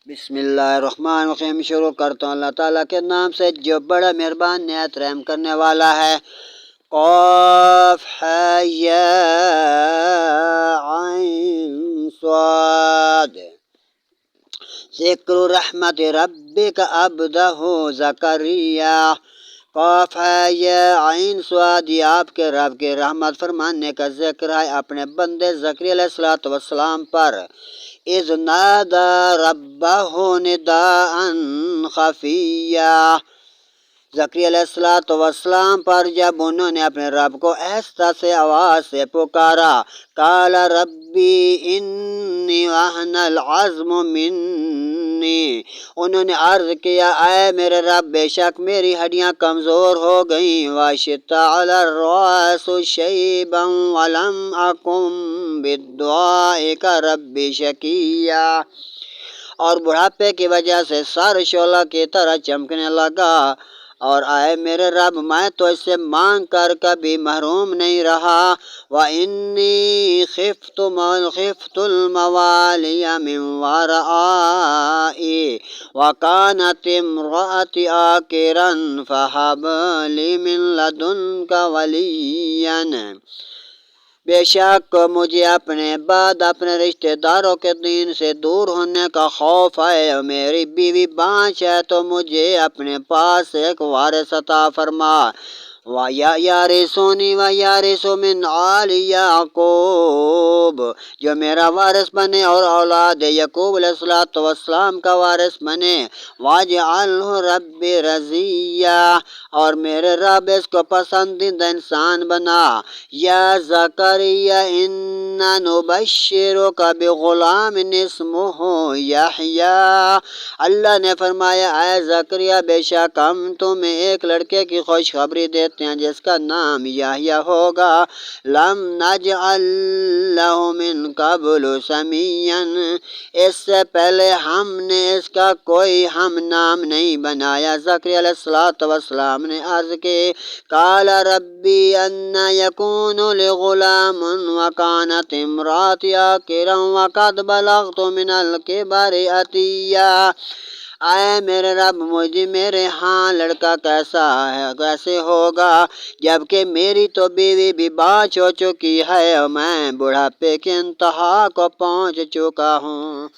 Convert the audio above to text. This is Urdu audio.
بسم اللہ الرحمن الرحیم۔ شروع کرتا ہوں اللہ تعالیٰ کے نام سے جو بڑا مہربان نہایت رحم کرنے والا ہے۔ قاف ہے یا عین صاد۔ ذکر رحمت ربک عبدہ زکریا۔ قاف ہے یا عین صاد، یہ آپ کے رب کے رحمت فرمانے کا ذکر ہے اپنے بندے زکریا علیہ السلام پر۔ اذ نادى ربه نداء خفیا، زکریا علیہ السلام پر جب انہوں نے اپنے رب کو آہستہ سے آواز سے پکارا۔ قال ربی انی وہن العظم منی، انہوں نے عرض کیا اے میرے رب بے شک میری ہڈیاں کمزور ہو گئیں۔ واشتعل الرأس شیبا ولم اکن بدعائک ربی شقیا، اور بڑھاپے کی وجہ سے سر شعلہ کی طرح چمکنے لگا، اور اے میرے رب میں تو اس سے مانگ کر کبھی محروم نہیں رہا۔ وَإِنِّي خِفْتُ الْمَوَالِيَ مِنْ وَرَائِي وَكَانَتِ امْرَأَتِي عَاقِرًا فَهَبْ لِي مِنْ لَدُنْكَ وَلِيًّا، بے شک مجھے اپنے بعد اپنے رشتہ داروں کے دین سے دور ہونے کا خوف ہے، اور میری بیوی بانجھ ہے تو مجھے اپنے پاس ایک وارث عطا فرما۔ وَيَرِثُنِي وَيَرِثُ مِنْ آلِ یعقوب، جو میرا وارث بنے اور اولاد یعقوب علیہ السلام کا وارث بنے۔ وَاجْعَلْهُ رَبِّ رَضِیًّا، اور میرے رب اس کو پسندیدہ انسان بنا۔ یا زکریا اِنَّا نُبَشِّرُکَ بِغُلَامٍ اسمہ یحییٰ، اللہ نے فرمایا اے زکریا بے شک ہم تمہیں ایک لڑکے کی خوشخبری دیتے ہیں جس کا نام یحییٰ ہوگا۔ لم نجعل لہ من قبل سمیًّا، اس سے پہلے ہم نے اس کا کوئی ہم نام نہیں بنایا۔ زکریا علیہ السلام نے عرض کی قال ربی انا یکون لی غلام وکانت امراتی عاقرا وقد بلغت من الکبر عتیا، اے میرے رب مجھے میرے ہاں لڑکا کیسے ہوگا جبکہ میری تو بیوی بھی بانجھ ہو چکی ہے اور میں بڑھاپے کے انتہا کو پہنچ چکا ہوں۔